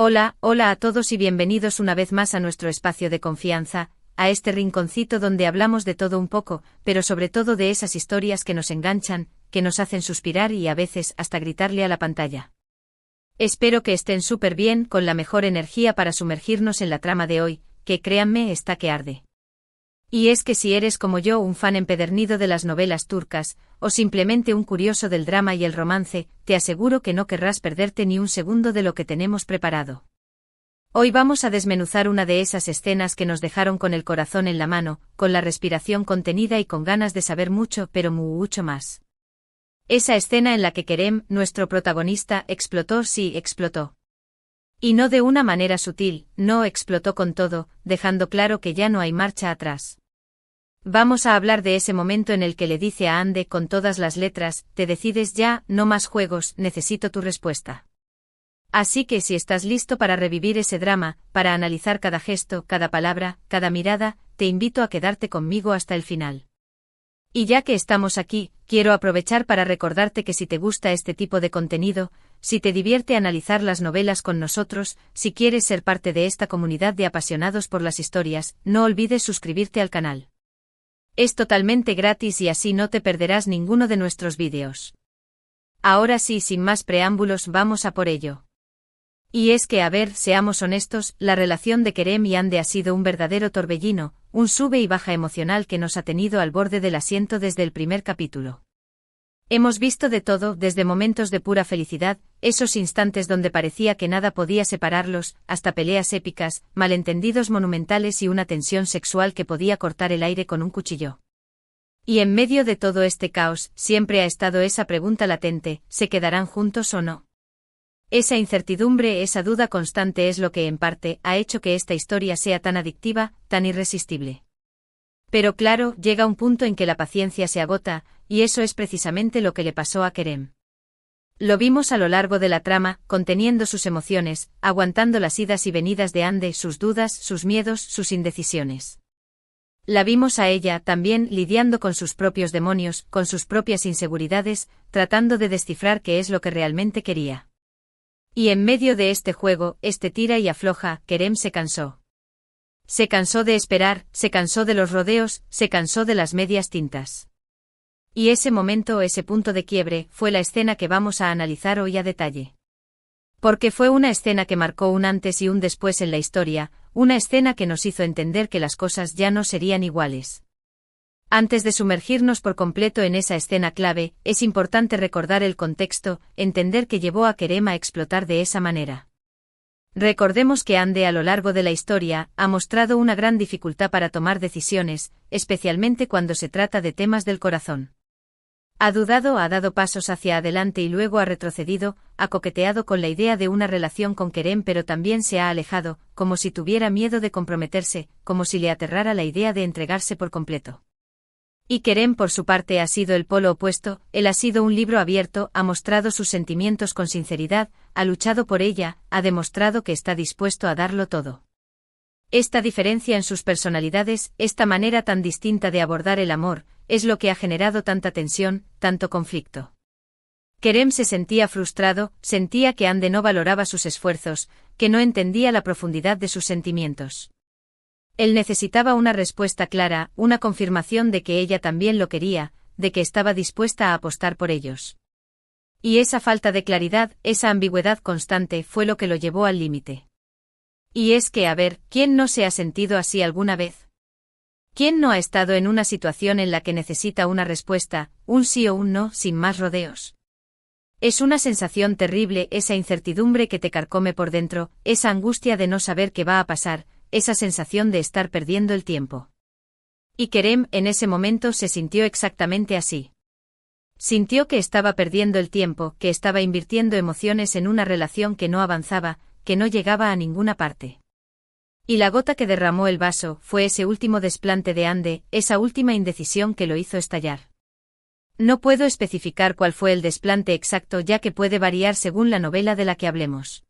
Hola a todos y bienvenidos una vez más a nuestro espacio de confianza, a este rinconcito donde hablamos de todo un poco, pero sobre todo de esas historias que nos enganchan, que nos hacen suspirar y a veces hasta gritarle a la pantalla. Espero que estén súper bien, con la mejor energía para sumergirnos en la trama de hoy, que créanme está que arde. Y es que si eres como yo un fan empedernido de las novelas turcas, o simplemente un curioso del drama y el romance, te aseguro que no querrás perderte ni un segundo de lo que tenemos preparado. Hoy vamos a desmenuzar una de esas escenas que nos dejaron con el corazón en la mano, con la respiración contenida y con ganas de saber mucho, pero mucho más. Esa escena en la que Kerem, nuestro protagonista, explotó, sí, explotó. Y no de una manera sutil, no explotó con todo, dejando claro que ya no hay marcha atrás. Vamos a hablar de ese momento en el que le dice a Hande con todas las letras: te decides ya, no más juegos, necesito tu respuesta. Así que si estás listo para revivir ese drama, para analizar cada gesto, cada palabra, cada mirada, te invito a quedarte conmigo hasta el final. Y ya que estamos aquí, quiero aprovechar para recordarte que si te gusta este tipo de contenido, si te divierte analizar las novelas con nosotros, si quieres ser parte de esta comunidad de apasionados por las historias, no olvides suscribirte al canal. Es totalmente gratis y así no te perderás ninguno de nuestros vídeos. Ahora sí, sin más preámbulos, vamos a por ello. Y es que, a ver, seamos honestos, la relación de Kerem y Hande ha sido un verdadero torbellino, un sube y baja emocional que nos ha tenido al borde del asiento desde el primer capítulo. Hemos visto de todo, desde momentos de pura felicidad, esos instantes donde parecía que nada podía separarlos, hasta peleas épicas, malentendidos monumentales y una tensión sexual que podía cortar el aire con un cuchillo. Y en medio de todo este caos, siempre ha estado esa pregunta latente: ¿se quedarán juntos o no? Esa incertidumbre, esa duda constante es lo que, en parte, ha hecho que esta historia sea tan adictiva, tan irresistible. Pero claro, llega un punto en que la paciencia se agota, y eso es precisamente lo que le pasó a Kerem. Lo vimos a lo largo de la trama, conteniendo sus emociones, aguantando las idas y venidas de Hande, sus dudas, sus miedos, sus indecisiones. La vimos a ella, también, lidiando con sus propios demonios, con sus propias inseguridades, tratando de descifrar qué es lo que realmente quería. Y en medio de este juego, este tira y afloja, Kerem se cansó. Se cansó de esperar, se cansó de los rodeos, se cansó de las medias tintas. Y ese momento, ese punto de quiebre, fue la escena que vamos a analizar hoy a detalle. Porque fue una escena que marcó un antes y un después en la historia, una escena que nos hizo entender que las cosas ya no serían iguales. Antes de sumergirnos por completo en esa escena clave, es importante recordar el contexto, entender qué llevó a Kerem a explotar de esa manera. Recordemos que Hande a lo largo de la historia ha mostrado una gran dificultad para tomar decisiones, especialmente cuando se trata de temas del corazón. Ha dudado, ha dado pasos hacia adelante y luego ha retrocedido, ha coqueteado con la idea de una relación con Kerem, pero también se ha alejado, como si tuviera miedo de comprometerse, como si le aterrara la idea de entregarse por completo. Y Kerem por su parte ha sido el polo opuesto, él ha sido un libro abierto, ha mostrado sus sentimientos con sinceridad, ha luchado por ella, ha demostrado que está dispuesto a darlo todo. Esta diferencia en sus personalidades, esta manera tan distinta de abordar el amor, es lo que ha generado tanta tensión, tanto conflicto. Kerem se sentía frustrado, sentía que Hande no valoraba sus esfuerzos, que no entendía la profundidad de sus sentimientos. Él necesitaba una respuesta clara, una confirmación de que ella también lo quería, de que estaba dispuesta a apostar por ellos. Y esa falta de claridad, esa ambigüedad constante fue lo que lo llevó al límite. Y es que, a ver, ¿quién no se ha sentido así alguna vez? ¿Quién no ha estado en una situación en la que necesita una respuesta, un sí o un no, sin más rodeos? Es una sensación terrible, esa incertidumbre que te carcome por dentro, esa angustia de no saber qué va a pasar, esa sensación de estar perdiendo el tiempo. Y Kerem, en ese momento, se sintió exactamente así. Sintió que estaba perdiendo el tiempo, que estaba invirtiendo emociones en una relación que no avanzaba, que no llegaba a ninguna parte. Y la gota que derramó el vaso fue ese último desplante de Hande, esa última indecisión que lo hizo estallar. No puedo especificar cuál fue el desplante exacto, ya que puede variar según la novela de la que hablemos.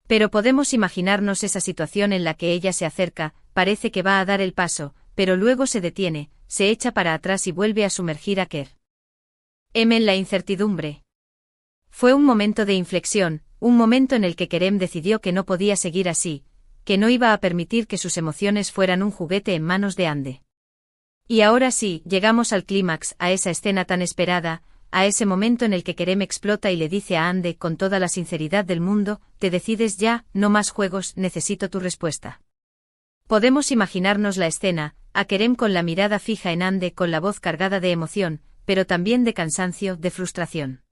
Pero podemos imaginarnos esa situación en la que ella se acerca, parece que va a dar el paso, pero luego se detiene, se echa para atrás y vuelve a sumergir a Kerem en la incertidumbre. Fue un momento de inflexión, un momento en el que Kerem decidió que no podía seguir así, que no iba a permitir que sus emociones fueran un juguete en manos de Ande. Y ahora sí, llegamos al clímax, a esa escena tan esperada, a ese momento en el que Kerem explota y le dice a Ande con toda la sinceridad del mundo: «Te decides ya, no más juegos, necesito tu respuesta». Podemos imaginarnos la escena, a Kerem con la mirada fija en Ande, con la voz cargada de emoción, pero también de cansancio, de frustración.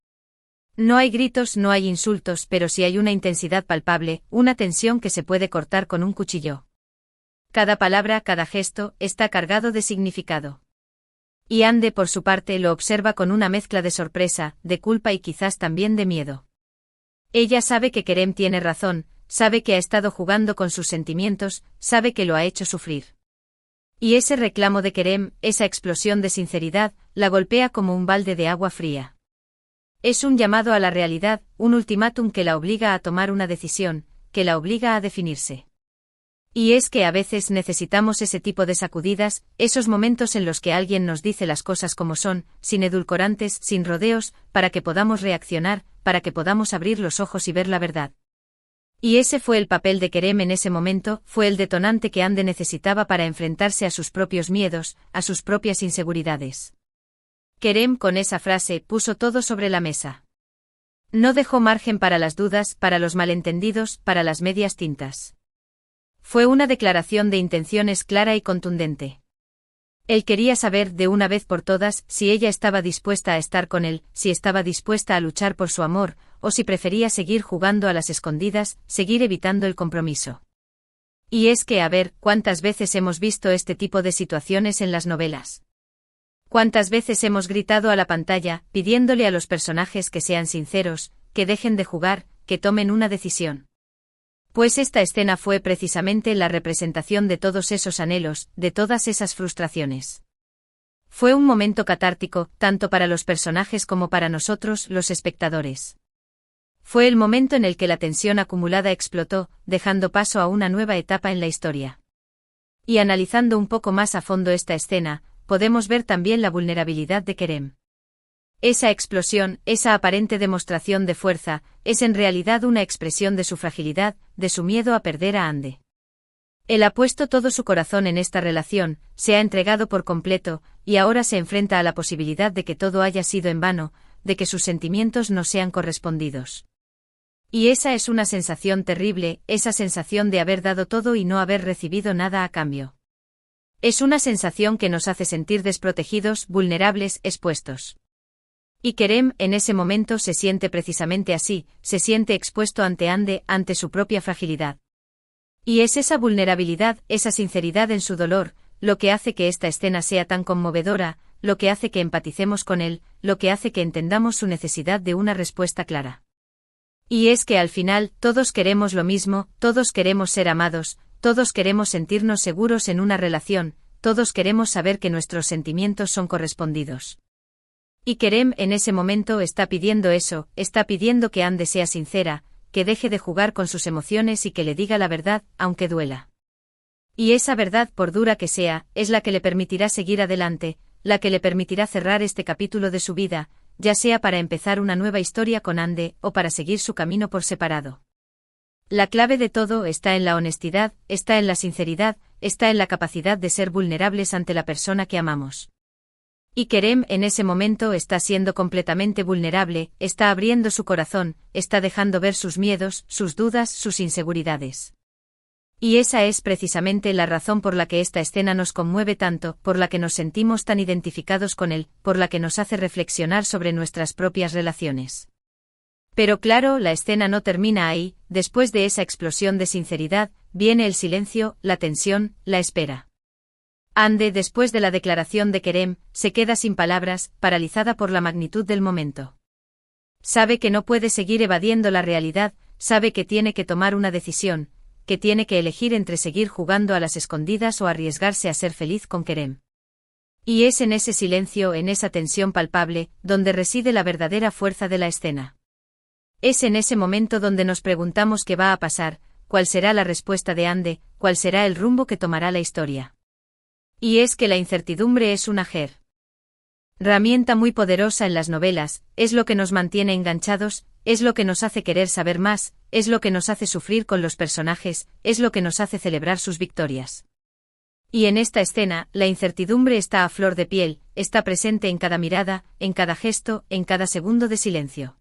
No hay gritos, no hay insultos, pero sí hay una intensidad palpable, una tensión que se puede cortar con un cuchillo. Cada palabra, cada gesto, está cargado de significado. Y Ande, por su parte, lo observa con una mezcla de sorpresa, de culpa y quizás también de miedo. Ella sabe que Kerem tiene razón, sabe que ha estado jugando con sus sentimientos, sabe que lo ha hecho sufrir. Y ese reclamo de Kerem, esa explosión de sinceridad, la golpea como un balde de agua fría. Es un llamado a la realidad, un ultimátum que la obliga a tomar una decisión, que la obliga a definirse. Y es que a veces necesitamos ese tipo de sacudidas, esos momentos en los que alguien nos dice las cosas como son, sin edulcorantes, sin rodeos, para que podamos reaccionar, para que podamos abrir los ojos y ver la verdad. Y ese fue el papel de Kerem en ese momento, fue el detonante que Ande necesitaba para enfrentarse a sus propios miedos, a sus propias inseguridades. Kerem, con esa frase, puso todo sobre la mesa. No dejó margen para las dudas, para los malentendidos, para las medias tintas. Fue una declaración de intenciones clara y contundente. Él quería saber de una vez por todas si ella estaba dispuesta a estar con él, si estaba dispuesta a luchar por su amor, o si prefería seguir jugando a las escondidas, seguir evitando el compromiso. Y es que, a ver, ¿cuántas veces hemos visto este tipo de situaciones en las novelas? ¿Cuántas veces hemos gritado a la pantalla, pidiéndole a los personajes que sean sinceros, que dejen de jugar, que tomen una decisión? Pues esta escena fue precisamente la representación de todos esos anhelos, de todas esas frustraciones. Fue un momento catártico, tanto para los personajes como para nosotros, los espectadores. Fue el momento en el que la tensión acumulada explotó, dejando paso a una nueva etapa en la historia. Y analizando un poco más a fondo esta escena, podemos ver también la vulnerabilidad de Kerem. Esa explosión, esa aparente demostración de fuerza, es en realidad una expresión de su fragilidad, de su miedo a perder a Ande. Él ha puesto todo su corazón en esta relación, se ha entregado por completo, y ahora se enfrenta a la posibilidad de que todo haya sido en vano, de que sus sentimientos no sean correspondidos. Y esa es una sensación terrible, esa sensación de haber dado todo y no haber recibido nada a cambio. Es una sensación que nos hace sentir desprotegidos, vulnerables, expuestos. Y Kerem, en ese momento, se siente precisamente así, se siente expuesto ante Ande, ante su propia fragilidad. Y es esa vulnerabilidad, esa sinceridad en su dolor, lo que hace que esta escena sea tan conmovedora, lo que hace que empaticemos con él, lo que hace que entendamos su necesidad de una respuesta clara. Y es que al final, todos queremos lo mismo, todos queremos ser amados, todos queremos sentirnos seguros en una relación, todos queremos saber que nuestros sentimientos son correspondidos. Y Kerem en ese momento está pidiendo eso, está pidiendo que Ande sea sincera, que deje de jugar con sus emociones y que le diga la verdad, aunque duela. Y esa verdad, por dura que sea, es la que le permitirá seguir adelante, la que le permitirá cerrar este capítulo de su vida, ya sea para empezar una nueva historia con Ande, o para seguir su camino por separado. La clave de todo está en la honestidad, está en la sinceridad, está en la capacidad de ser vulnerables ante la persona que amamos. Y Kerem en ese momento está siendo completamente vulnerable, está abriendo su corazón, está dejando ver sus miedos, sus dudas, sus inseguridades. Y esa es precisamente la razón por la que esta escena nos conmueve tanto, por la que nos sentimos tan identificados con él, por la que nos hace reflexionar sobre nuestras propias relaciones. Pero claro, la escena no termina ahí, después de esa explosión de sinceridad, viene el silencio, la tensión, la espera. Ande, después de la declaración de Kerem, se queda sin palabras, paralizada por la magnitud del momento. Sabe que no puede seguir evadiendo la realidad, sabe que tiene que tomar una decisión, que tiene que elegir entre seguir jugando a las escondidas o arriesgarse a ser feliz con Kerem. Y es en ese silencio, en esa tensión palpable, donde reside la verdadera fuerza de la escena. Es en ese momento donde nos preguntamos qué va a pasar, cuál será la respuesta de Ande, cuál será el rumbo que tomará la historia. Y es que la incertidumbre es una herramienta muy poderosa en las novelas, es lo que nos mantiene enganchados, es lo que nos hace querer saber más, es lo que nos hace sufrir con los personajes, es lo que nos hace celebrar sus victorias. Y en esta escena, la incertidumbre está a flor de piel, está presente en cada mirada, en cada gesto, en cada segundo de silencio.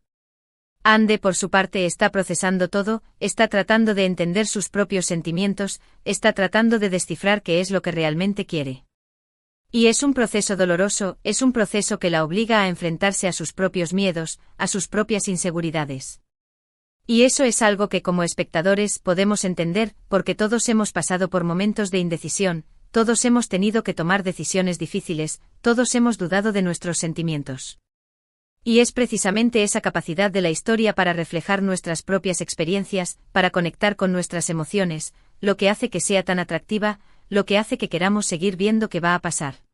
Ande, por su parte, está procesando todo, está tratando de entender sus propios sentimientos, está tratando de descifrar qué es lo que realmente quiere. Y es un proceso doloroso, es un proceso que la obliga a enfrentarse a sus propios miedos, a sus propias inseguridades. Y eso es algo que como espectadores podemos entender, porque todos hemos pasado por momentos de indecisión, todos hemos tenido que tomar decisiones difíciles, todos hemos dudado de nuestros sentimientos. Y es precisamente esa capacidad de la historia para reflejar nuestras propias experiencias, para conectar con nuestras emociones, lo que hace que sea tan atractiva, lo que hace que queramos seguir viendo qué va a pasar.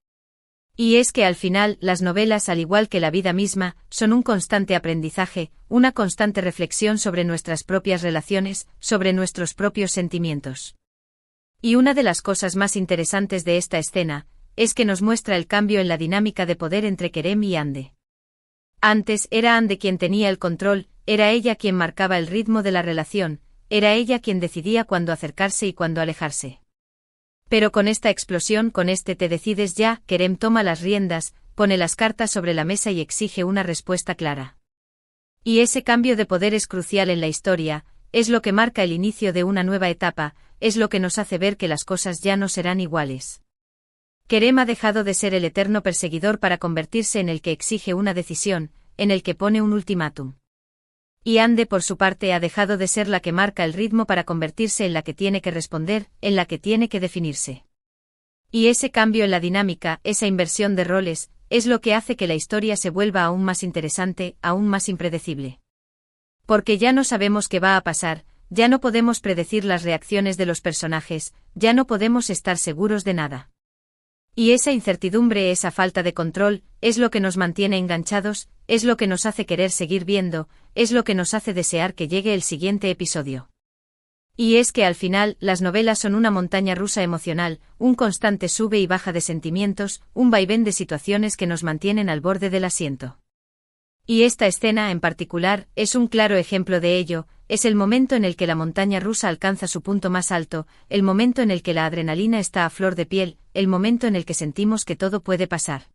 Y es que al final, las novelas, al igual que la vida misma, son un constante aprendizaje, una constante reflexión sobre nuestras propias relaciones, sobre nuestros propios sentimientos. Y una de las cosas más interesantes de esta escena, es que nos muestra el cambio en la dinámica de poder entre Kerem y Ande. Antes era Ande quien tenía el control, era ella quien marcaba el ritmo de la relación, era ella quien decidía cuándo acercarse y cuándo alejarse. Pero con esta explosión, con este te decides ya, Kerem toma las riendas, pone las cartas sobre la mesa y exige una respuesta clara. Y ese cambio de poder es crucial en la historia, es lo que marca el inicio de una nueva etapa, es lo que nos hace ver que las cosas ya no serán iguales. Kerem ha dejado de ser el eterno perseguidor para convertirse en el que exige una decisión, en el que pone un ultimátum. Y Ande, por su parte, ha dejado de ser la que marca el ritmo para convertirse en la que tiene que responder, en la que tiene que definirse. Y ese cambio en la dinámica, esa inversión de roles, es lo que hace que la historia se vuelva aún más interesante, aún más impredecible. Porque ya no sabemos qué va a pasar, ya no podemos predecir las reacciones de los personajes, ya no podemos estar seguros de nada. Y esa incertidumbre, esa falta de control, es lo que nos mantiene enganchados, es lo que nos hace querer seguir viendo, es lo que nos hace desear que llegue el siguiente episodio. Y es que al final, las novelas son una montaña rusa emocional, un constante sube y baja de sentimientos, un vaivén de situaciones que nos mantienen al borde del asiento. Y esta escena, en particular, es un claro ejemplo de ello, es el momento en el que la montaña rusa alcanza su punto más alto, el momento en el que la adrenalina está a flor de piel, el momento en el que sentimos que todo puede pasar.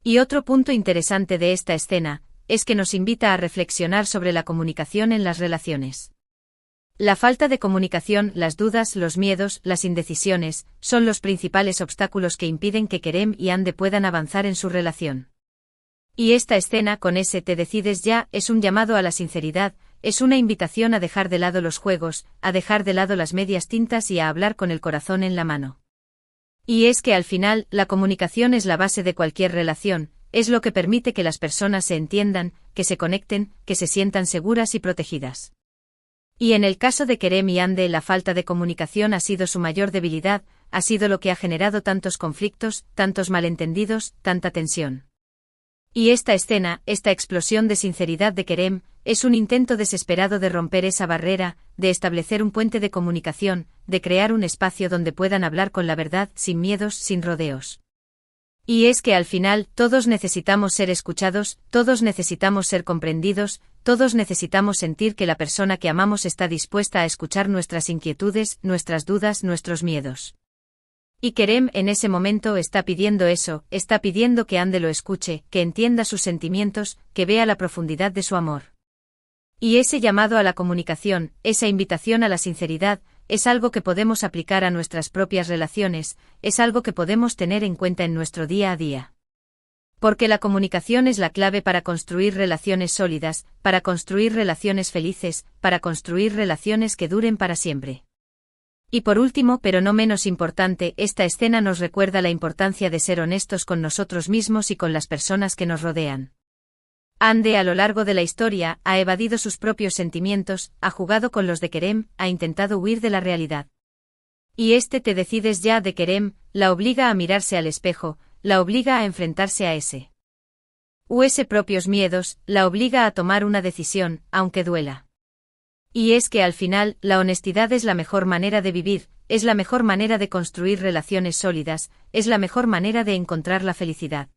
Y otro punto interesante de esta escena, es que nos invita a reflexionar sobre la comunicación en las relaciones. La falta de comunicación, las dudas, los miedos, las indecisiones, son los principales obstáculos que impiden que Kerem y Ande puedan avanzar en su relación. Y esta escena, con ese te decides ya, es un llamado a la sinceridad, es una invitación a dejar de lado los juegos, a dejar de lado las medias tintas y a hablar con el corazón en la mano. Y es que al final, la comunicación es la base de cualquier relación, es lo que permite que las personas se entiendan, que se conecten, que se sientan seguras y protegidas. Y en el caso de Kerem y Ande, la falta de comunicación ha sido su mayor debilidad, ha sido lo que ha generado tantos conflictos, tantos malentendidos, tanta tensión. Y esta escena, esta explosión de sinceridad de Kerem, es un intento desesperado de romper esa barrera, de establecer un puente de comunicación, de crear un espacio donde puedan hablar con la verdad, sin miedos, sin rodeos. Y es que al final, todos necesitamos ser escuchados, todos necesitamos ser comprendidos, todos necesitamos sentir que la persona que amamos está dispuesta a escuchar nuestras inquietudes, nuestras dudas, nuestros miedos. Y Kerem en ese momento está pidiendo eso, está pidiendo que Ande lo escuche, que entienda sus sentimientos, que vea la profundidad de su amor. Y ese llamado a la comunicación, esa invitación a la sinceridad, es algo que podemos aplicar a nuestras propias relaciones, es algo que podemos tener en cuenta en nuestro día a día. Porque la comunicación es la clave para construir relaciones sólidas, para construir relaciones felices, para construir relaciones que duren para siempre. Y por último, pero no menos importante, esta escena nos recuerda la importancia de ser honestos con nosotros mismos y con las personas que nos rodean. Ande a lo largo de la historia ha evadido sus propios sentimientos, ha jugado con los de Kerem, ha intentado huir de la realidad. Y este te decides ya de Kerem, la obliga a mirarse al espejo, la obliga a enfrentarse a ese propios miedos, la obliga a tomar una decisión, aunque duela. Y es que al final, la honestidad es la mejor manera de vivir, es la mejor manera de construir relaciones sólidas, es la mejor manera de encontrar la felicidad.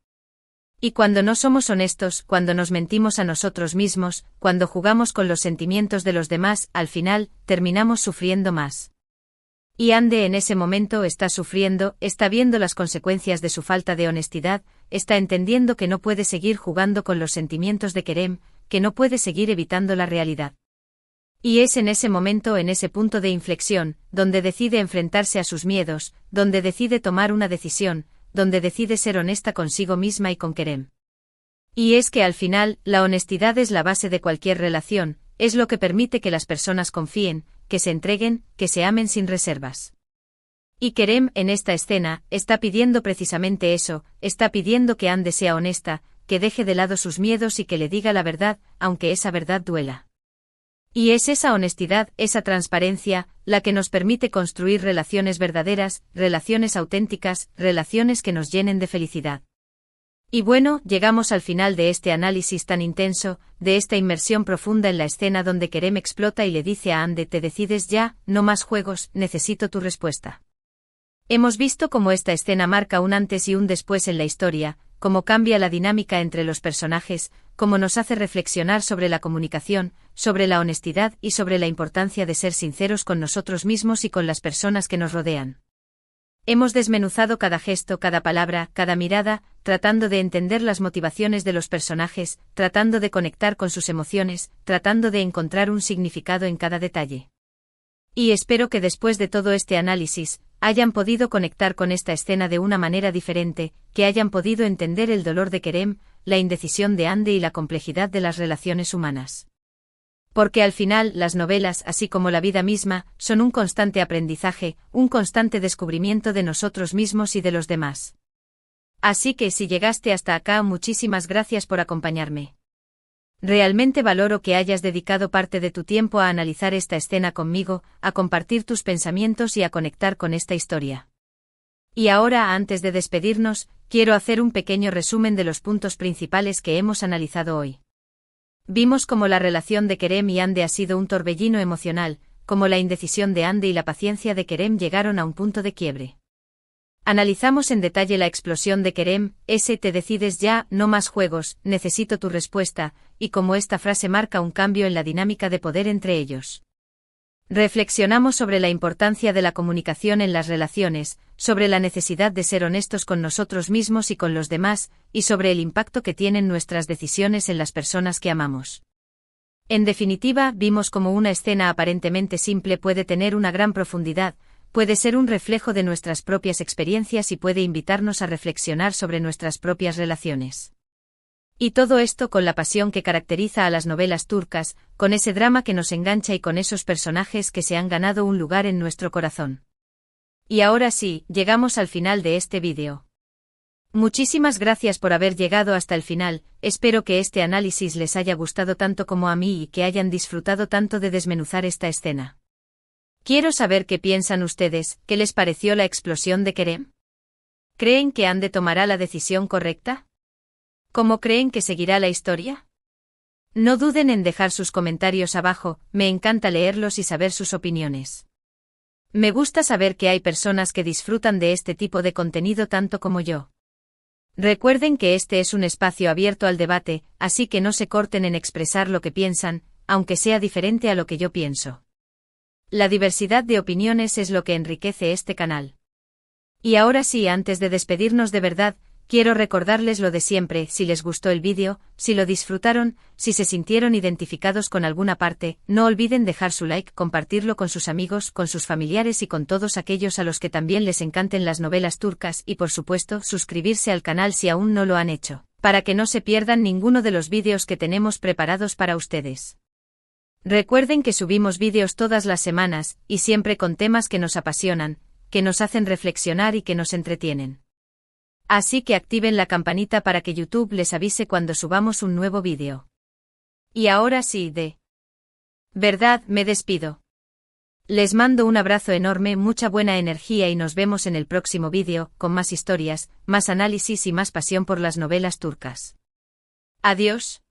Y cuando no somos honestos, cuando nos mentimos a nosotros mismos, cuando jugamos con los sentimientos de los demás, al final, terminamos sufriendo más. Y Ande en ese momento está sufriendo, está viendo las consecuencias de su falta de honestidad, está entendiendo que no puede seguir jugando con los sentimientos de Kerem, que no puede seguir evitando la realidad. Y es en ese momento, en ese punto de inflexión, donde decide enfrentarse a sus miedos, donde decide tomar una decisión, donde decide ser honesta consigo misma y con Kerem. Y es que al final, la honestidad es la base de cualquier relación, es lo que permite que las personas confíen, que se entreguen, que se amen sin reservas. Y Kerem, en esta escena, está pidiendo precisamente eso, está pidiendo que Ande sea honesta, que deje de lado sus miedos y que le diga la verdad, aunque esa verdad duela. Y es esa honestidad, esa transparencia, la que nos permite construir relaciones verdaderas, relaciones auténticas, relaciones que nos llenen de felicidad. Y bueno, llegamos al final de este análisis tan intenso, de esta inmersión profunda en la escena donde Kerem explota y le dice a Ande: te decides ya, no más juegos, necesito tu respuesta. Hemos visto cómo esta escena marca un antes y un después en la historia, cómo cambia la dinámica entre los personajes, cómo nos hace reflexionar sobre la comunicación, sobre la honestidad y sobre la importancia de ser sinceros con nosotros mismos y con las personas que nos rodean. Hemos desmenuzado cada gesto, cada palabra, cada mirada, tratando de entender las motivaciones de los personajes, tratando de conectar con sus emociones, tratando de encontrar un significado en cada detalle. Y espero que después de todo este análisis, hayan podido conectar con esta escena de una manera diferente, que hayan podido entender el dolor de Kerem, la indecisión de Ande y la complejidad de las relaciones humanas. Porque al final, las novelas, así como la vida misma, son un constante aprendizaje, un constante descubrimiento de nosotros mismos y de los demás. Así que si llegaste hasta acá, muchísimas gracias por acompañarme. Realmente valoro que hayas dedicado parte de tu tiempo a analizar esta escena conmigo, a compartir tus pensamientos y a conectar con esta historia. Y ahora, antes de despedirnos, quiero hacer un pequeño resumen de los puntos principales que hemos analizado hoy. Vimos cómo la relación de Kerem y Ande ha sido un torbellino emocional, cómo la indecisión de Ande y la paciencia de Kerem llegaron a un punto de quiebre. Analizamos en detalle la explosión de Kerem: te decides ya, no más juegos, necesito tu respuesta, y cómo esta frase marca un cambio en la dinámica de poder entre ellos. Reflexionamos sobre la importancia de la comunicación en las relaciones, sobre la necesidad de ser honestos con nosotros mismos y con los demás, y sobre el impacto que tienen nuestras decisiones en las personas que amamos. En definitiva, vimos cómo una escena aparentemente simple puede tener una gran profundidad, puede ser un reflejo de nuestras propias experiencias y puede invitarnos a reflexionar sobre nuestras propias relaciones. Y todo esto con la pasión que caracteriza a las novelas turcas, con ese drama que nos engancha y con esos personajes que se han ganado un lugar en nuestro corazón. Y ahora sí, llegamos al final de este vídeo. Muchísimas gracias por haber llegado hasta el final, espero que este análisis les haya gustado tanto como a mí y que hayan disfrutado tanto de desmenuzar esta escena. Quiero saber qué piensan ustedes, ¿qué les pareció la explosión de Kerem? ¿Creen que Ande tomará la decisión correcta? ¿Cómo creen que seguirá la historia? No duden en dejar sus comentarios abajo, me encanta leerlos y saber sus opiniones. Me gusta saber que hay personas que disfrutan de este tipo de contenido tanto como yo. Recuerden que este es un espacio abierto al debate, así que no se corten en expresar lo que piensan, aunque sea diferente a lo que yo pienso. La diversidad de opiniones es lo que enriquece este canal. Y ahora sí, antes de despedirnos de verdad, quiero recordarles lo de siempre: si les gustó el vídeo, si lo disfrutaron, si se sintieron identificados con alguna parte, no olviden dejar su like, compartirlo con sus amigos, con sus familiares y con todos aquellos a los que también les encanten las novelas turcas y por supuesto suscribirse al canal si aún no lo han hecho, para que no se pierdan ninguno de los vídeos que tenemos preparados para ustedes. Recuerden que subimos vídeos todas las semanas, y siempre con temas que nos apasionan, que nos hacen reflexionar y que nos entretienen. Así que activen la campanita para que YouTube les avise cuando subamos un nuevo vídeo. Y ahora sí, de verdad, me despido. Les mando un abrazo enorme, mucha buena energía y nos vemos en el próximo vídeo, con más historias, más análisis y más pasión por las novelas turcas. Adiós.